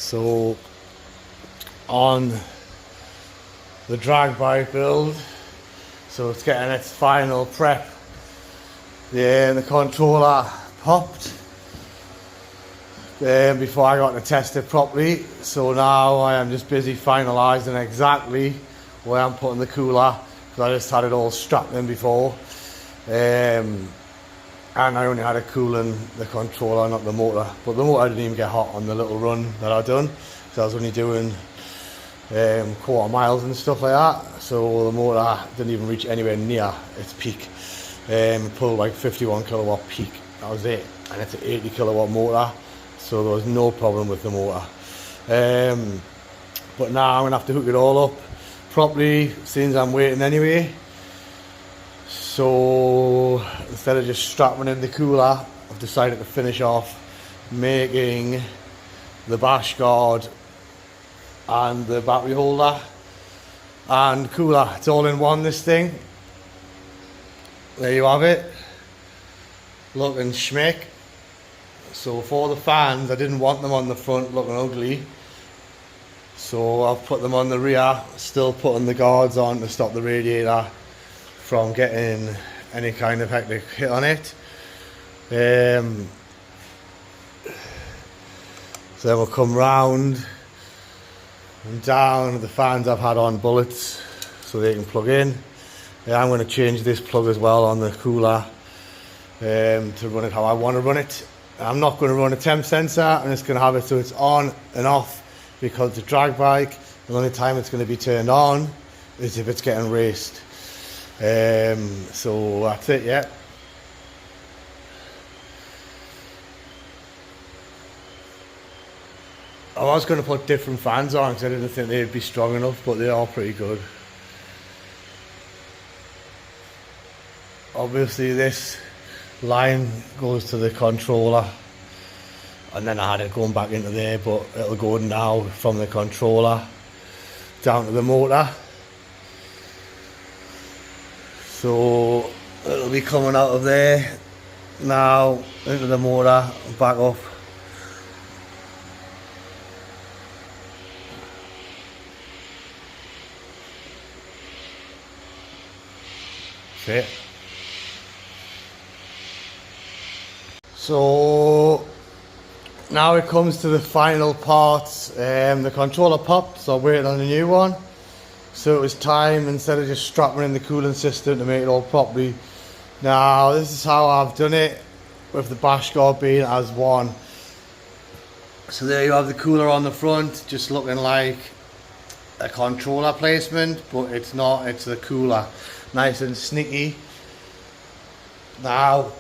So on the drag bike build, so it's getting its final prep. The controller popped before I got to test it properly, so now I am just busy finalising exactly where I'm putting the cooler, because I just had it all strapped in before, and I only had it cooling the controller, not the motor. But the motor didn't even get hot on the little run that I done, because I was only doing quarter miles and stuff like that, so the motor didn't even reach anywhere near its peak. It pulled like 51 kilowatt peak, that was it, and it's an 80 kilowatt motor, so there was no problem with the motor. But now I'm gonna have to hook it all up properly since I'm waiting anyway. So instead of just strapping in the cooler, I've decided to finish off making the bash guard and the battery holder and cooler. It's all in one, this thing. There you have it, looking schmick. So for the fans, I didn't want them on the front looking ugly, so I've put them on the rear, still putting the guards on to stop the radiator from getting any kind of hectic hit on it. So then we'll come round and down. The fans I've had on bullets so they can plug in. I'm going to change this plug as well on the cooler to run it how I want to run it. I'm not going to run a temp sensor, I'm just going to have it so it's on and off, because the drag bike, the only time it's going to be turned on is if it's getting raced. So that's it, yeah. I was going to put different fans on because I didn't think they'd be strong enough, but they are pretty good. Obviously this line goes to the controller, and then I had it going back into there, but it'll go now from the controller down to the motor. So it'll be coming out of there now into the motor and back up. That's it. So now it comes to the final parts. The controller popped, so I'm waiting on a new one. So it was time, instead of just strapping in the cooling system, to make it all properly. Now this is how I've done it, with the bash guard being as one. So there you have the cooler on the front, just looking like a controller placement, but it's not, it's the cooler. Nice and sneaky. Now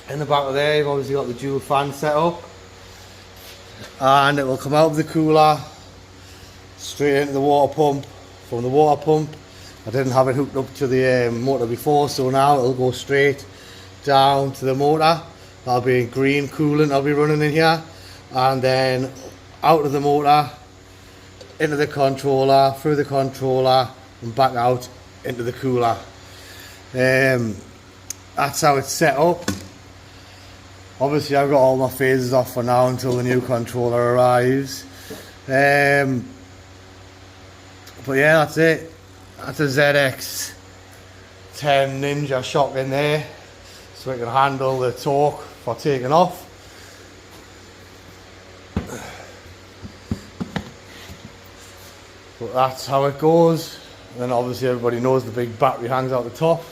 in the back of there, you've obviously got the dual fan set up, and it will come out of the cooler straight into the water pump. From the water pump, I didn't have it hooked up to the motor before, so now it'll go straight down to the motor. That'll be green coolant I'll be running in here, and then out of the motor into the controller, through the controller and back out into the cooler. That's how it's set up. Obviously I've got all my phases off for now until the new controller arrives. But yeah, that's it. That's a ZX 10 Ninja shock in there, so it can handle the torque for taking off. But that's how it goes. And then obviously everybody knows the big battery hangs out the top.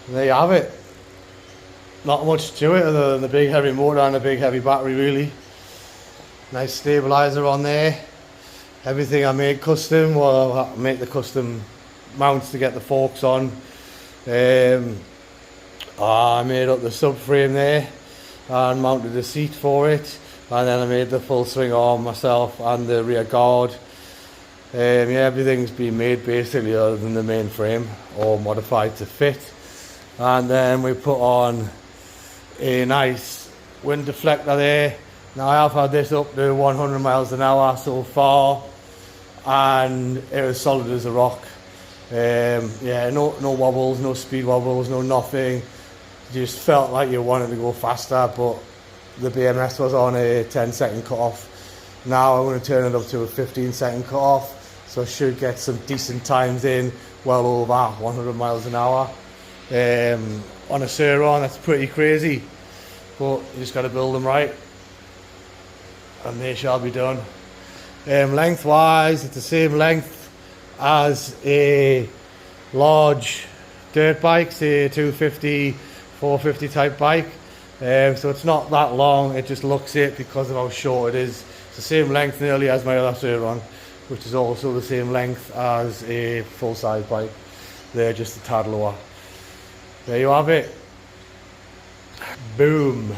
And there you have it. Not much to it other than the big heavy motor and the big heavy battery, really. Nice stabilizer on there. Everything I made custom. Well, I make the custom mounts to get the forks on. I made up the subframe there and mounted the seat for it, and then I made the full swing arm myself and the rear guard. Yeah, everything's been made basically other than the main frame, or modified to fit. And then we put on a nice wind deflector there. Now I have had this up to 100 miles an hour so far, and it was solid as a rock. Yeah, no wobbles, no speed wobbles, no nothing. Just felt like you wanted to go faster, but the BMS was on a 10-second cut-off. Now I'm going to turn it up to a 15-second cut-off, so I should get some decent times in, well over 100 miles an hour. On a Surron, that's pretty crazy, but you just got to build them right, and they shall be done. Lengthwise, it's the same length as a large dirt bike, say a 250, 450 type bike. So it's not that long, it just looks it because of how short it is. It's the same length nearly as my other Surron, which is also the same length as a full-size bike. They're just a tad lower. There you have it. Boom.